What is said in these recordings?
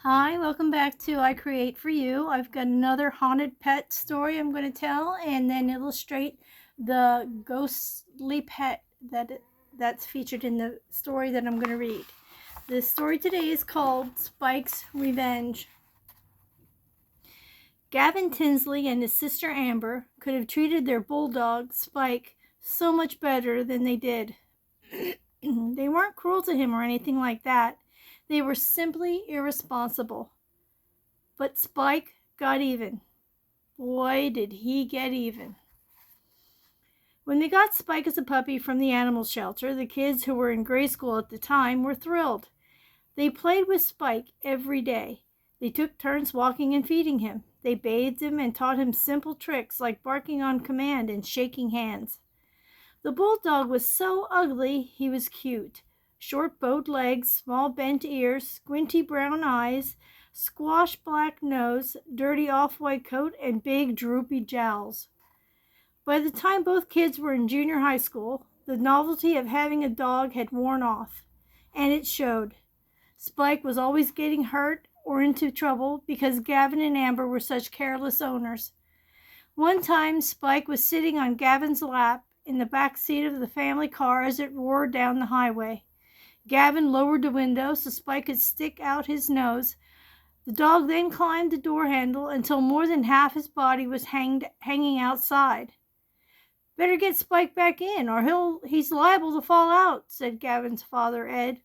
Hi, welcome back to I Create For You. I've got another haunted pet story I'm going to tell and then illustrate the ghostly pet that's featured in the story that I'm going to read. The story today is called Spike's Revenge. Gavin Tinsley and his sister Amber could have treated their bulldog, Spike, so much better than they did. They weren't cruel to him or anything like that. They were simply irresponsible. But Spike got even. Boy, did he get even. When they got Spike as a puppy from the animal shelter, the kids who were in grade school at the time were thrilled. They played with Spike every day. They took turns walking and feeding him. They bathed him and taught him simple tricks like barking on command and shaking hands. The bulldog was so ugly he was cute. Short bowed legs, small bent ears, squinty brown eyes, squash black nose, dirty off-white coat, and big droopy jowls. By the time both kids were in junior high school, the novelty of having a dog had worn off, and it showed. Spike was always getting hurt or into trouble because Gavin and Amber were such careless owners. One time, Spike was sitting on Gavin's lap in the back seat of the family car as it roared down the highway. Gavin lowered the window so Spike could stick out his nose. The dog then climbed the door handle until more than half his body was hanging outside. "Better get Spike back in, or he's liable to fall out," said Gavin's father, Ed.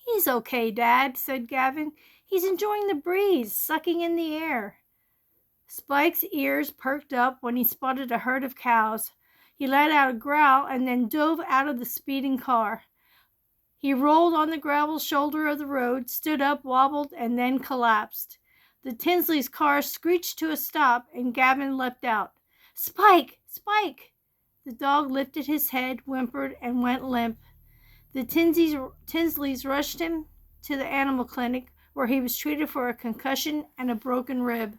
"He's okay, Dad," said Gavin. "He's enjoying the breeze, sucking in the air." Spike's ears perked up when he spotted a herd of cows. He let out a growl and then dove out of the speeding car. He rolled on the gravel shoulder of the road, stood up, wobbled, and then collapsed. The Tinsley's car screeched to a stop, and Gavin leapt out. "Spike! Spike!" The dog lifted his head, whimpered, and went limp. The Tinsleys rushed him to the animal clinic, where he was treated for a concussion and a broken rib.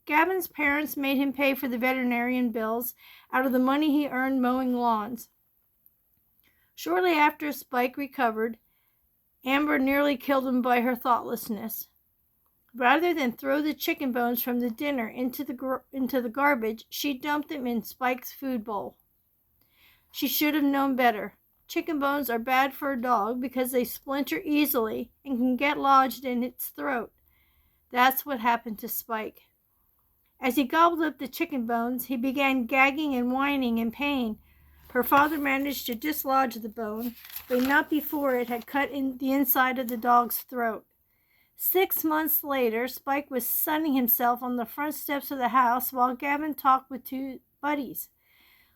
Gavin's parents made him pay for the veterinarian bills out of the money he earned mowing lawns. Shortly after Spike recovered, Amber nearly killed him by her thoughtlessness. Rather than throw the chicken bones from the dinner into the garbage, she dumped them in Spike's food bowl. She should have known better. Chicken bones are bad for a dog because they splinter easily and can get lodged in its throat. That's what happened to Spike. As he gobbled up the chicken bones, he began gagging and whining in pain. Her father managed to dislodge the bone, but not before it had cut in the inside of the dog's throat. 6 months later, Spike was sunning himself on the front steps of the house while Gavin talked with two buddies.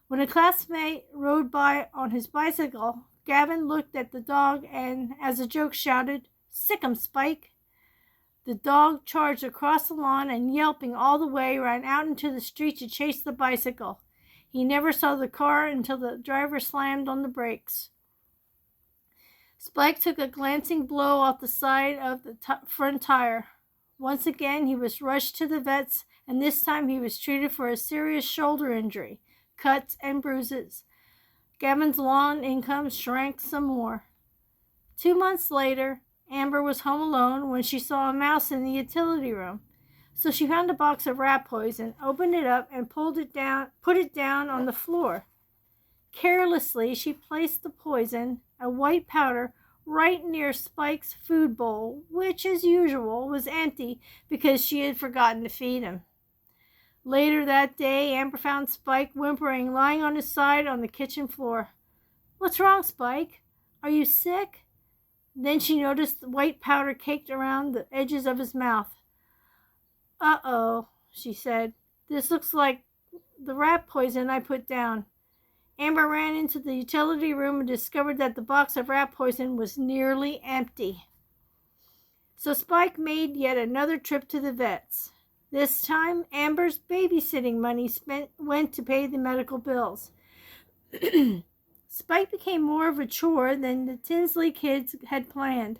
When a classmate rode by on his bicycle, Gavin looked at the dog and, as a joke, shouted, "Sick 'em, Spike!" The dog charged across the lawn and, yelping all the way, ran out into the street to chase the bicycle. He never saw the car until the driver slammed on the brakes. Spike took a glancing blow off the side of the front tire. Once again, he was rushed to the vets, and this time he was treated for a serious shoulder injury, cuts, and bruises. Gavin's lawn income shrank some more. 2 months later, Amber was home alone when she saw a mouse in the utility room. So she found a box of rat poison, opened it up, and put it down on the floor. Carelessly, she placed the poison, a white powder, right near Spike's food bowl, which, as usual, was empty because she had forgotten to feed him. Later that day, Amber found Spike whimpering, lying on his side on the kitchen floor. "What's wrong, Spike? Are you sick?" Then she noticed the white powder caked around the edges of his mouth. "Uh-oh," she said. "This looks like the rat poison I put down." Amber ran into the utility room and discovered that the box of rat poison was nearly empty. So Spike made yet another trip to the vets. This time, Amber's babysitting money went to pay the medical bills. Spike became more of a chore than the Tinsley kids had planned.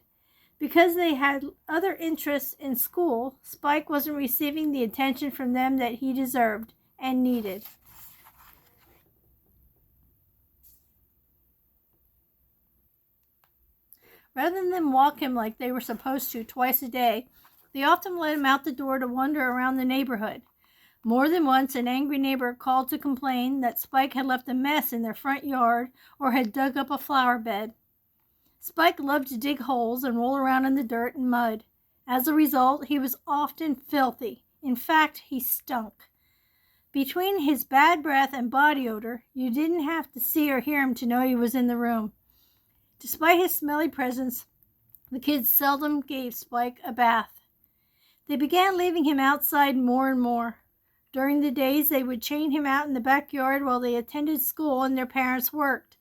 Because they had other interests in school, Spike wasn't receiving the attention from them that he deserved and needed. Rather than walk him like they were supposed to twice a day, they often let him out the door to wander around the neighborhood. More than once, an angry neighbor called to complain that Spike had left a mess in their front yard or had dug up a flower bed. Spike loved to dig holes and roll around in the dirt and mud. As a result, he was often filthy. In fact, he stunk. Between his bad breath and body odor, you didn't have to see or hear him to know he was in the room. Despite his smelly presence, the kids seldom gave Spike a bath. They began leaving him outside more and more. During the days, they would chain him out in the backyard while they attended school and their parents worked.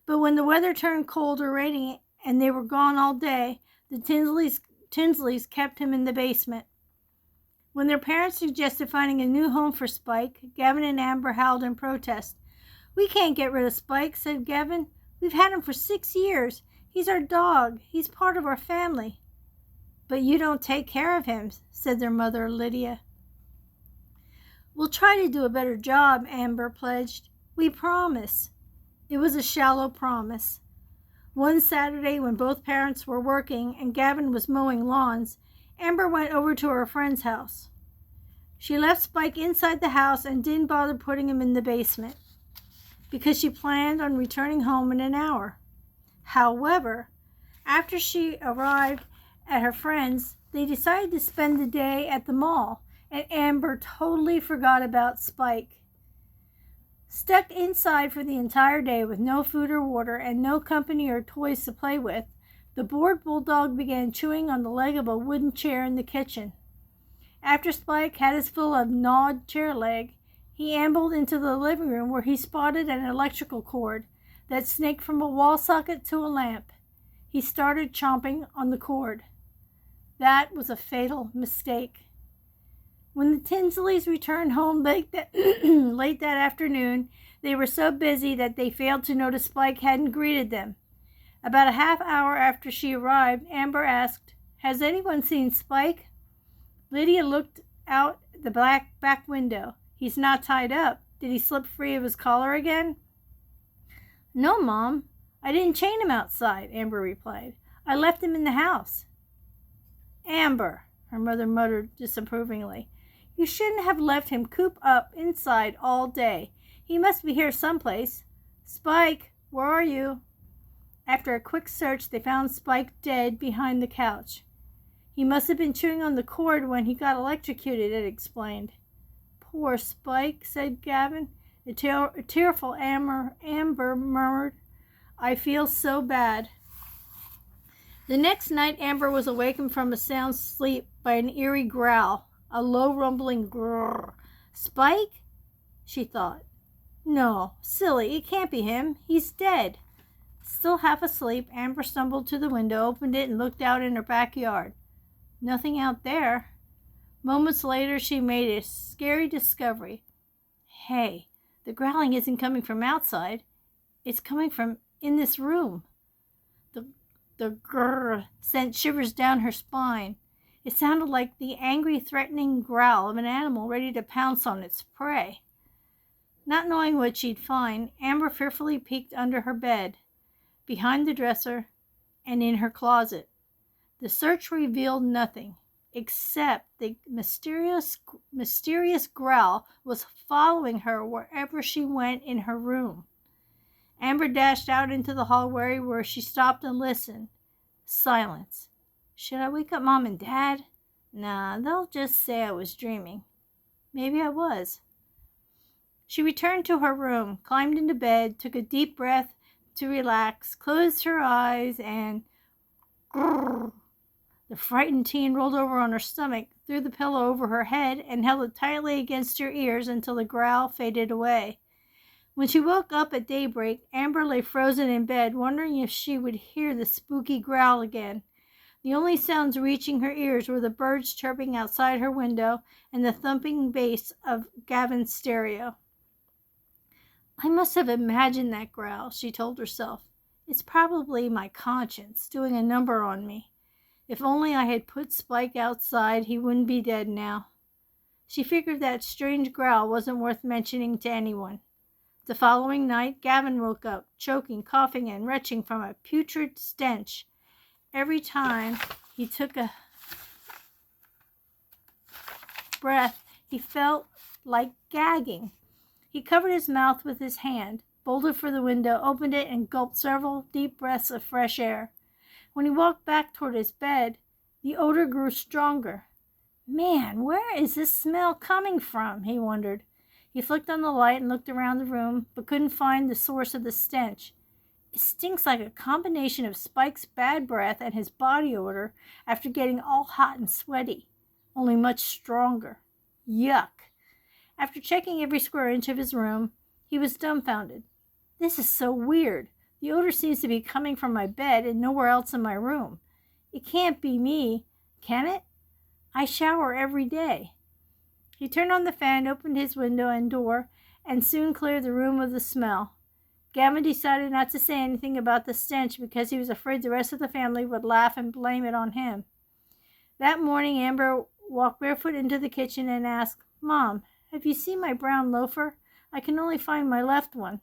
But when the weather turned cold or rainy and they were gone all day, the Tinsleys kept him in the basement. When their parents suggested finding a new home for Spike, Gavin and Amber howled in protest. "We can't get rid of Spike," said Gavin. "We've had him for 6 years. He's our dog. He's part of our family." "But you don't take care of him," said their mother, Lydia. "We'll try to do a better job," Amber pledged. "We promise." It was a shallow promise. One Saturday, when both parents were working and Gavin was mowing lawns, Amber went over to her friend's house. She left Spike inside the house and didn't bother putting him in the basement because she planned on returning home in an hour. However, after she arrived at her friend's, they decided to spend the day at the mall, and Amber totally forgot about Spike. Stuck inside for the entire day with no food or water and no company or toys to play with, the bored bulldog began chewing on the leg of a wooden chair in the kitchen. After Spike had his fill of gnawed chair leg, he ambled into the living room where he spotted an electrical cord that snaked from a wall socket to a lamp. He started chomping on the cord. That was a fatal mistake. When the Tinsleys returned home late that afternoon, they were so busy that they failed to notice Spike hadn't greeted them. About a half hour after she arrived, Amber asked, "Has anyone seen Spike?" Lydia looked out the back window. "He's not tied up. Did he slip free of his collar again?" "No, Mom. I didn't chain him outside," Amber replied. "I left him in the house." "Amber," her mother muttered disapprovingly, "you shouldn't have left him cooped up inside all day. He must be here someplace. Spike, where are you?" After a quick search, they found Spike dead behind the couch. "He must have been chewing on the cord when he got electrocuted," it explained. "Poor Spike," said Gavin. A tearful Amber murmured, "I feel so bad." The next night, Amber was awakened from a sound sleep by an eerie growl, a low rumbling grrr. "Spike?" she thought. "No, silly, it can't be him. He's dead." Still half asleep, Amber stumbled to the window, opened it, and looked out in her backyard. Nothing out there. Moments later, she made a scary discovery. Hey, the growling isn't coming from outside. It's coming from in this room. The grrr sent shivers down her spine. It sounded like the angry, threatening growl of an animal ready to pounce on its prey. Not knowing what she'd find, Amber fearfully peeked under her bed, behind the dresser, and in her closet. The search revealed nothing, except the mysterious growl was following her wherever she went in her room. Amber dashed out into the hallway where she stopped and listened. Silence. Should I wake up Mom and Dad? Nah, they'll just say I was dreaming. Maybe I was. She returned to her room, climbed into bed, took a deep breath to relax, closed her eyes, and grrr. The frightened teen rolled over on her stomach, threw the pillow over her head, and held it tightly against her ears until the growl faded away. When she woke up at daybreak, Amber lay frozen in bed, wondering if she would hear the spooky growl again. The only sounds reaching her ears were the birds chirping outside her window and the thumping bass of Gavin's stereo. I must have imagined that growl, she told herself. It's probably my conscience doing a number on me. If only I had put Spike outside, he wouldn't be dead now. She figured that strange growl wasn't worth mentioning to anyone. The following night, Gavin woke up, choking, coughing, and retching from a putrid stench. Every time he took a breath, he felt like gagging. He covered his mouth with his hand, bolted for the window, opened it, and gulped several deep breaths of fresh air. When he walked back toward his bed, the odor grew stronger. Man, where is this smell coming from? He wondered. He flicked on the light and looked around the room, but couldn't find the source of the stench. It stinks like a combination of Spike's bad breath and his body odor after getting all hot and sweaty, only much stronger. Yuck. After checking every square inch of his room, he was dumbfounded. This is so weird. The odor seems to be coming from my bed and nowhere else in my room. It can't be me, can it? I shower every day. He turned on the fan, opened his window and door, and soon cleared the room of the smell. Gavin decided not to say anything about the stench because he was afraid the rest of the family would laugh and blame it on him. That morning, Amber walked barefoot into the kitchen and asked, "Mom, have you seen my brown loafer? I can only find my left one."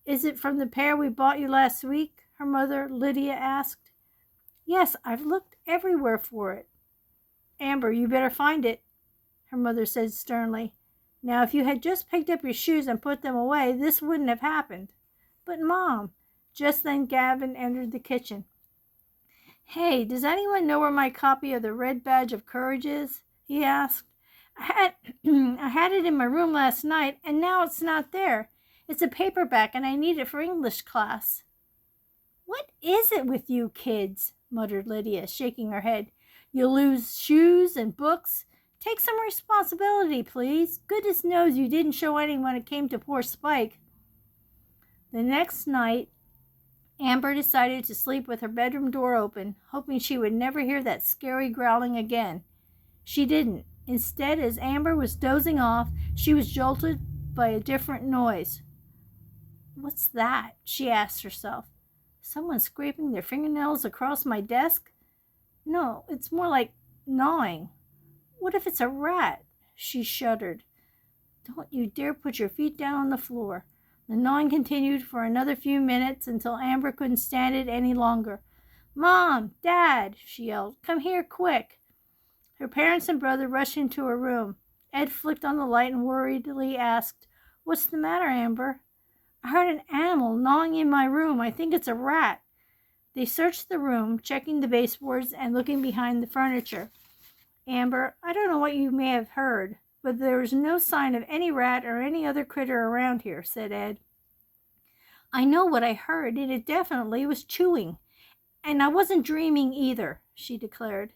"Is it from the pair we bought you last week?" her mother, Lydia, asked. "Yes, I've looked everywhere for it." "Amber, you better find it," her mother said sternly. "Now, if you had just picked up your shoes and put them away, this wouldn't have happened." "But, Mom—" Just then Gavin entered the kitchen. "Hey, does anyone know where my copy of the Red Badge of Courage is?" he asked. I had it in my room last night, and now it's not there. It's a paperback, and I need it for English class." "What is it with you kids?" muttered Lydia, shaking her head. "You'll lose shoes and books. Take some responsibility, please. Goodness knows you didn't show any when it came to poor Spike." The next night, Amber decided to sleep with her bedroom door open, hoping she would never hear that scary growling again. She didn't. Instead, as Amber was dozing off, she was jolted by a different noise. "What's that?" she asked herself. "Someone scraping their fingernails across my desk? No, it's more like gnawing. What if it's a rat?" She shuddered. "Don't you dare put your feet down on the floor." The gnawing continued for another few minutes until Amber couldn't stand it any longer. "Mom! Dad!" she yelled. "Come here, quick!" Her parents and brother rushed into her room. Ed flicked on the light and worriedly asked, "What's the matter, Amber?" "I heard an animal gnawing in my room. I think it's a rat." They searched the room, checking the baseboards and looking behind the furniture. "Amber, I don't know what you may have heard, but there is no sign of any rat or any other critter around here," said Ed. "I know what I heard, and it definitely was chewing. And I wasn't dreaming either," she declared.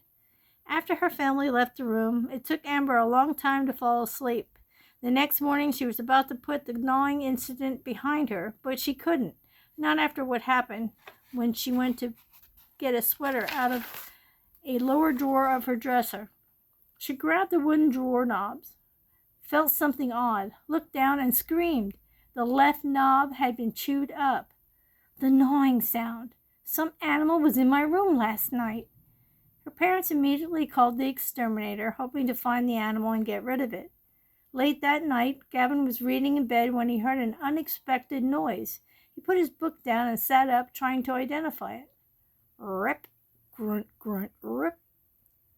After her family left the room, it took Amber a long time to fall asleep. The next morning she was about to put the gnawing incident behind her, but she couldn't, not after what happened when she went to get a sweater out of a lower drawer of her dresser. She grabbed the wooden drawer knobs, felt something odd, looked down, and screamed. The left knob had been chewed up. The gnawing sound. Some animal was in my room last night. Her parents immediately called the exterminator, hoping to find the animal and get rid of it. Late that night, Gavin was reading in bed when he heard an unexpected noise. He put his book down and sat up, trying to identify it. Rip, grunt, grunt, rip.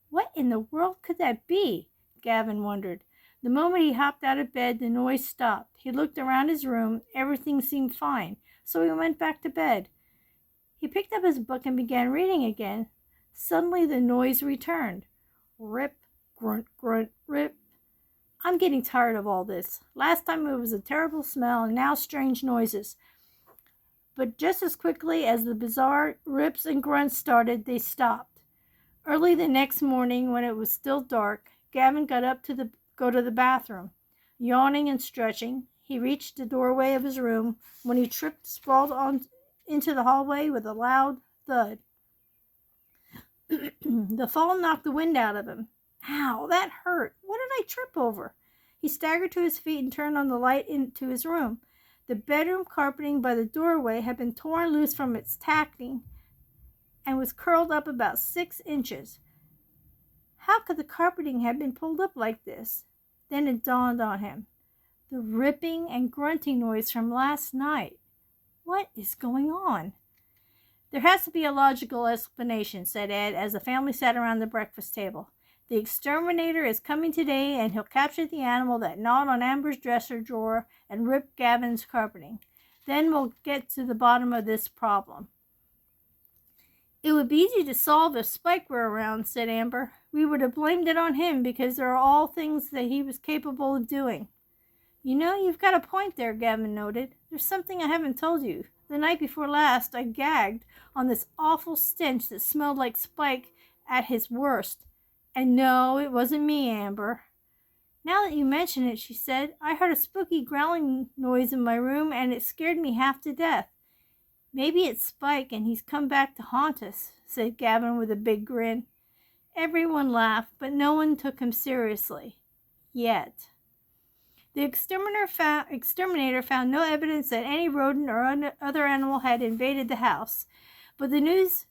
What in the world could that be? Gavin wondered. The moment he hopped out of bed, the noise stopped. He looked around his room. Everything seemed fine, so he went back to bed. He picked up his book and began reading again. Suddenly the noise returned. Rip, grunt, grunt, rip. I'm getting tired of all this. Last time it was a terrible smell, and now strange noises. But just as quickly as the bizarre rips and grunts started, they stopped. Early the next morning, when it was still dark, Gavin got up to go to the bathroom. Yawning and stretching, he reached the doorway of his room when he tripped, sprawled on into the hallway with a loud thud. The fall knocked the wind out of him. Ow, that hurt. What did I trip over? He staggered to his feet and turned on the light into his room. The bedroom carpeting by the doorway had been torn loose from its tacking and was curled up about 6 inches. How could the carpeting have been pulled up like this? Then it dawned on him. The ripping and grunting noise from last night. What is going on? There has to be a logical explanation, said Ed, as the family sat around the breakfast table. The exterminator is coming today, and he'll capture the animal that gnawed on Amber's dresser drawer and ripped Gavin's carpeting. Then we'll get to the bottom of this problem. It would be easy to solve if Spike were around, said Amber. We would have blamed it on him because there are all things that he was capable of doing. You know, you've got a point there, Gavin noted. There's something I haven't told you. The night before last, I gagged on this awful stench that smelled like Spike at his worst. And no, it wasn't me, Amber. Now that you mention it, she said, I heard a spooky growling noise in my room, and it scared me half to death. Maybe it's Spike, and he's come back to haunt us, said Gavin with a big grin. Everyone laughed, but no one took him seriously. Yet. The exterminator found no evidence that any rodent or other animal had invaded the house, but the news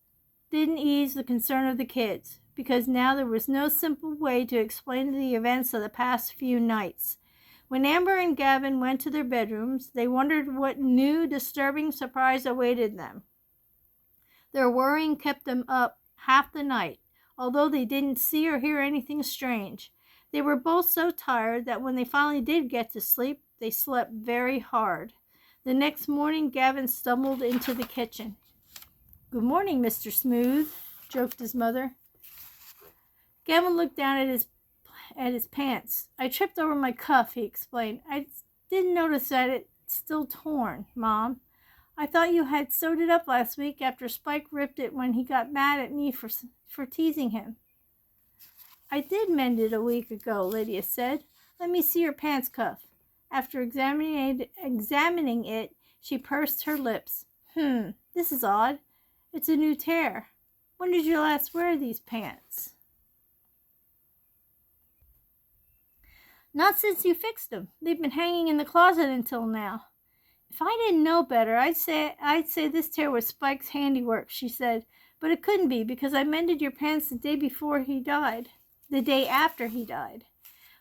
didn't ease the concern of the kids, because now there was no simple way to explain the events of the past few nights. When Amber and Gavin went to their bedrooms, they wondered what new, disturbing surprise awaited them. Their worrying kept them up half the night, although they didn't see or hear anything strange. They were both so tired that when they finally did get to sleep, they slept very hard. The next morning, Gavin stumbled into the kitchen. Good morning, Mr. Smooth, joked his mother. Gavin looked down at his pants. I tripped over my cuff, he explained. I didn't notice that it's still torn, Mom. I thought you had sewed it up last week after Spike ripped it when he got mad at me for teasing him. I did mend it a week ago, Lydia said. Let me see your pants cuff. After examining it, she pursed her lips. This is odd. It's a new tear. When did you last wear these pants? Not since you fixed them. They've been hanging in the closet until now. If I didn't know better, I'd say this tear was Spike's handiwork, she said. But it couldn't be, because I mended your pants the day after he died.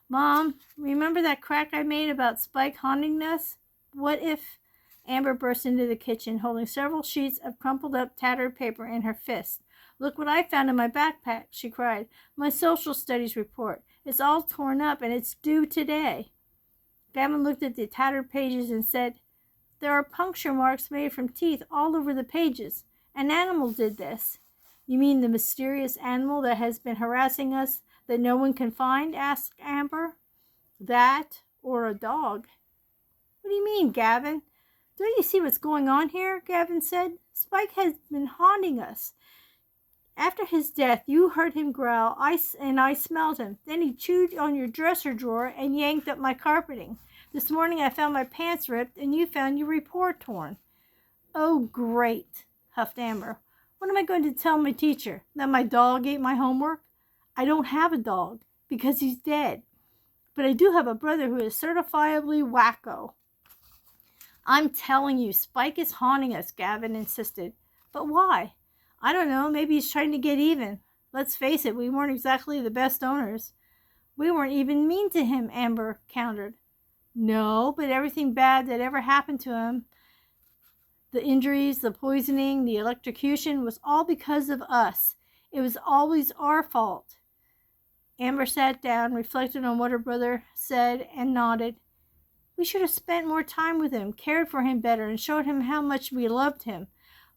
Mom, remember that crack I made about Spike haunting us? What if... Amber burst into the kitchen, holding several sheets of crumpled up, tattered paper in her fist. Look what I found in my backpack, she cried. My social studies report. It's all torn up, and it's due today. Gavin looked at the tattered pages and said, There are puncture marks made from teeth all over the pages. An animal did this. You mean the mysterious animal that has been harassing us that no one can find? Asked Amber. That, or a dog. What do you mean, Gavin? Don't you see what's going on here? Gavin said. Spike has been haunting us. After his death, you heard him growl, and I smelled him. Then he chewed on your dresser drawer and yanked up my carpeting. This morning I found my pants ripped, and you found your report torn. Oh, great, huffed Amber. What am I going to tell my teacher? That my dog ate my homework? I don't have a dog, because he's dead. But I do have a brother who is certifiably wacko. I'm telling you, Spike is haunting us, Gavin insisted. But why? I don't know, maybe he's trying to get even. Let's face it, we weren't exactly the best owners. We weren't even mean to him, Amber countered. No, but everything bad that ever happened to him, the injuries, the poisoning, the electrocution, was all because of us. It was always our fault. Amber sat down, reflected on what her brother said, and nodded. We should have spent more time with him, cared for him better, and showed him how much we loved him.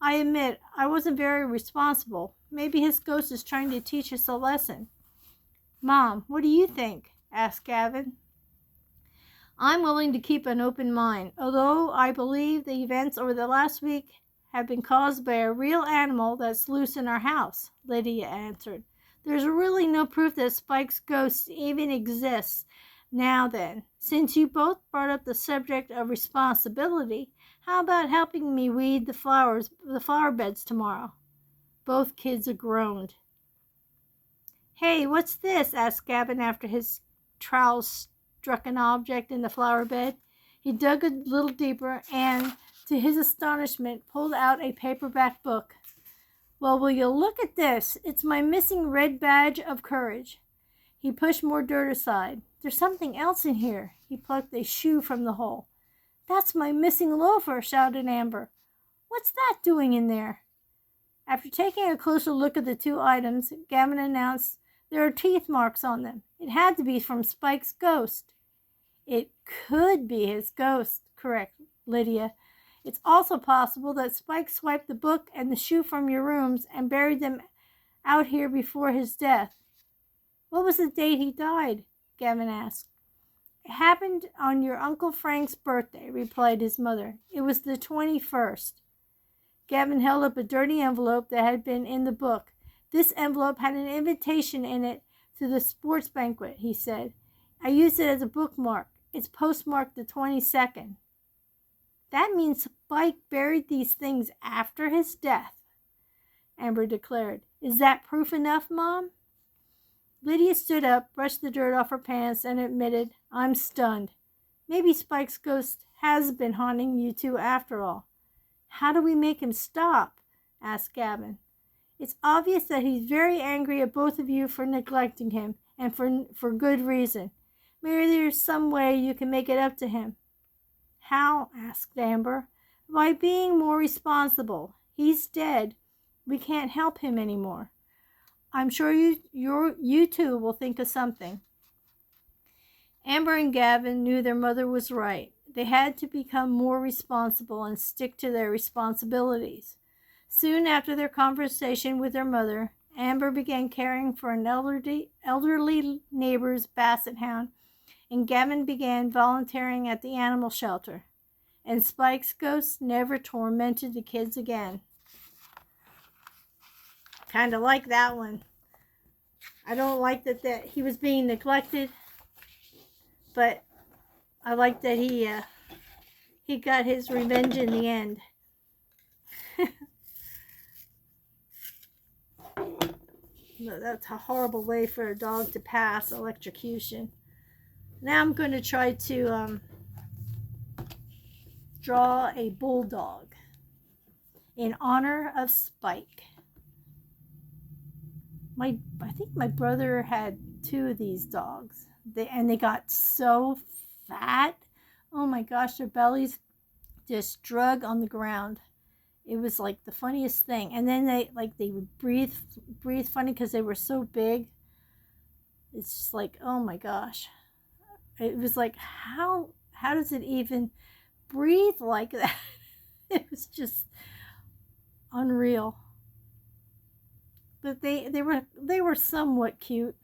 I admit, I wasn't very responsible. Maybe his ghost is trying to teach us a lesson. Mom, what do you think? Asked Gavin. I'm willing to keep an open mind, although I believe the events over the last week have been caused by a real animal that's loose in our house, Lydia answered. There's really no proof that Spike's ghost even exists. Now then, since you both brought up the subject of responsibility, how about helping me weed the flower beds tomorrow? Both kids groaned. Hey, what's this? Asked Gavin after his trowel struck an object in the flower bed. He dug a little deeper and, to his astonishment, pulled out a paperback book. Well, will you look at this? It's my missing red badge of courage. He pushed more dirt aside. There's something else in here. He plucked a shoe from the hole. That's my missing loafer, shouted Amber. What's that doing in there? After taking a closer look at the two items, Gavin announced there are teeth marks on them. It had to be from Spike's ghost. It could be his ghost, correct Lydia. It's also possible that Spike swiped the book and the shoe from your rooms and buried them out here before his death. What was the date he died? Gavin asked. It happened on your Uncle Frank's birthday, replied his mother. It was the 21st. Gavin held up a dirty envelope that had been in the book. This envelope had an invitation in it to the sports banquet, he said. I used it as a bookmark. It's postmarked the 22nd. That means Spike buried these things after his death, Amber declared. Is that proof enough, Mom? Lydia stood up, brushed the dirt off her pants, and admitted, I'm stunned. Maybe Spike's ghost has been haunting you two after all. How do we make him stop? Asked Gavin. It's obvious that he's very angry at both of you for neglecting him, and for good reason. Maybe there's some way you can make it up to him. How? Asked Amber. By being more responsible. He's dead. We can't help him anymore. I'm sure you two will think of something. Amber and Gavin knew their mother was right. They had to become more responsible and stick to their responsibilities. Soon after their conversation with their mother, Amber began caring for an elderly neighbor's basset hound, and Gavin began volunteering at the animal shelter. And Spike's ghost never tormented the kids again. Kind of like that one. I don't like that he was being neglected, but I like that he got his revenge in the end. That's a horrible way for a dog to pass electrocution. Now I'm going to try to draw a bulldog in honor of Spike. I think my brother had two of these dogs. They got so fat. Oh my gosh, their bellies just drug on the ground. It was like the funniest thing. And then they would breathe funny because they were so big. It's just like, oh my gosh. It was like, how does it even breathe like that? It was just unreal. But they were somewhat cute,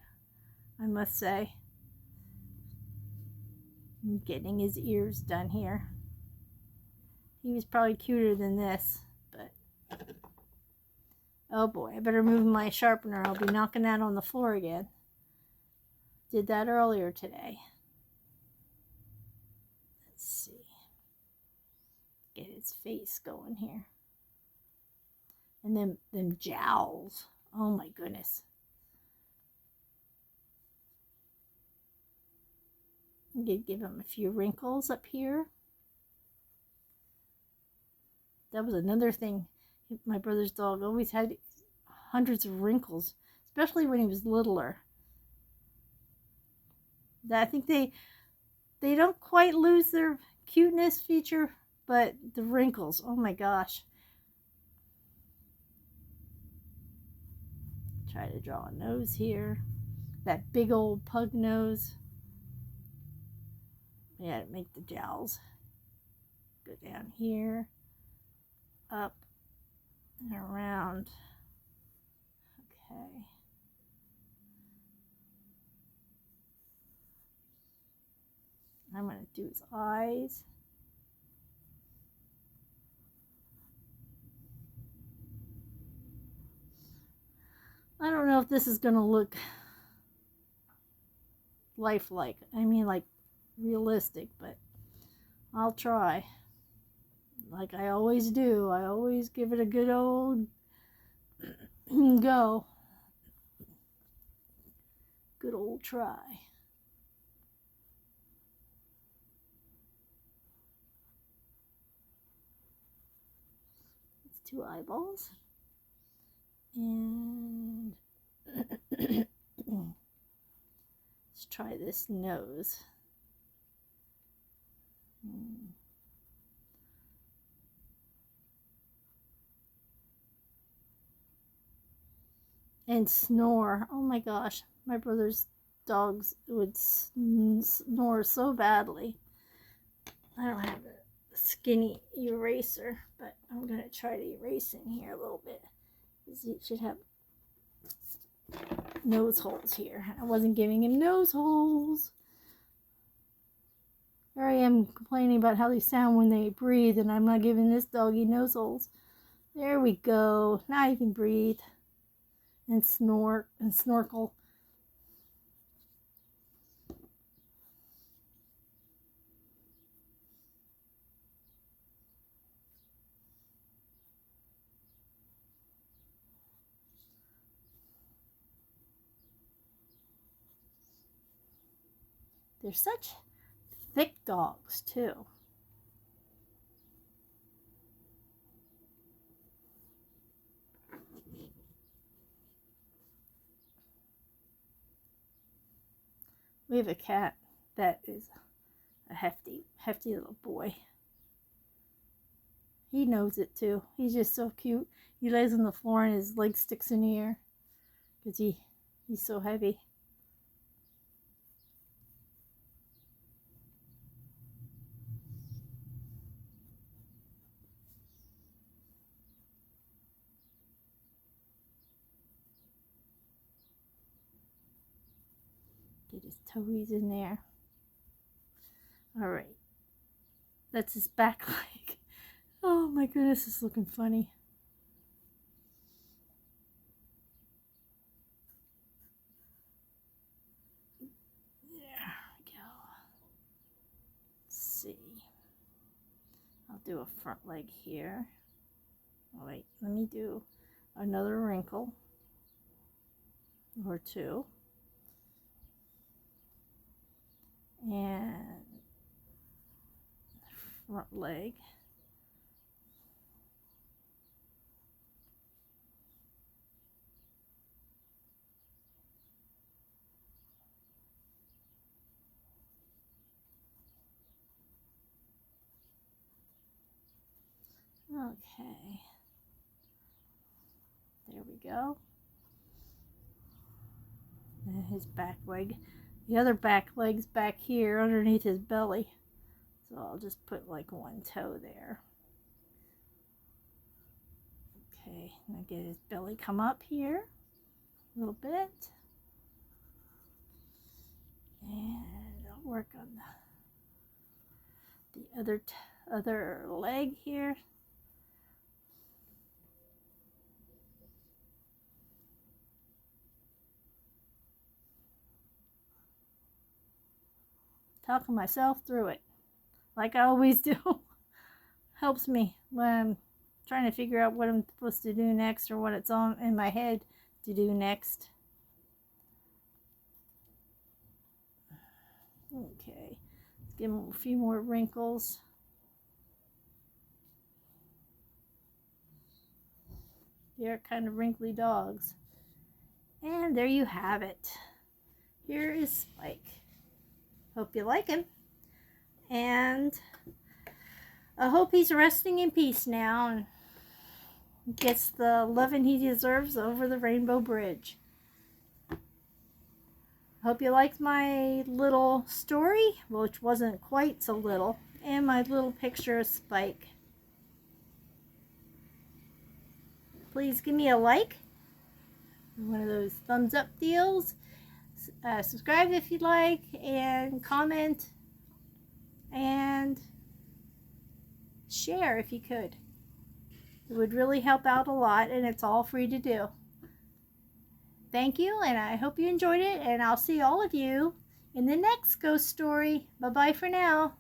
I must say. I'm getting his ears done here. He was probably cuter than this, but oh boy, I better move my sharpener. I'll be knocking that on the floor again. Did that earlier today. Let's see. Get his face going here. And then them jowls. Oh my goodness. I'm going to give him a few wrinkles up here. That was another thing. My brother's dog always had hundreds of wrinkles, especially when he was littler. I think they don't quite lose their cuteness feature, but the wrinkles, oh my gosh. Try to draw a nose here. That big old pug nose. Yeah, to make the jowls. Go down here. Up and around. Okay. I'm going to do his eyes. I don't know if this is going to look lifelike. I mean, like realistic, but I'll try. Like I always do. I always give it a good old go. Good old try. It's two eyeballs. And let's try this nose. and snore. Oh my gosh, my brother's dogs would snore so badly. I don't have a skinny eraser, but I'm going to try to erase in here a little bit. It should have nose holes here. I wasn't giving him nose holes. Here I am complaining about how they sound when they breathe, and I'm not giving this doggy nose holes. There we go. Now you can breathe and snort and snorkel. They're such thick dogs, too. We have a cat that is a hefty little boy. He knows it too. He's just so cute. He lays on the floor and his leg sticks in the air because he's so heavy. Get his toes in there. All right. That's his back leg. Oh my goodness, it's looking funny. There we go. Let's see. I'll do a front leg here. Oh wait, let me do another wrinkle or two. And front leg. Okay. There we go. And his back leg. The other back leg's back here underneath his belly. So I'll just put like one toe there. Okay, now get his belly come up here a little bit. And I'll work on the other leg here. Talking myself through it, like I always do. Helps me when I'm trying to figure out what I'm supposed to do next or what it's on in my head to do next. Okay, let's give them a few more wrinkles. They're kind of wrinkly dogs. And there you have it. Here is Spike. Hope you like him. And I hope he's resting in peace now and gets the loving he deserves over the Rainbow Bridge. Hope you liked my little story, which wasn't quite so little, and my little picture of Spike. Please give me a like, one of those thumbs up deals. Subscribe if you'd like, and comment, and share if you could. It would really help out a lot, and it's all free to do. Thank you, and I hope you enjoyed it, and I'll see all of you in the next ghost story. Bye-bye for now.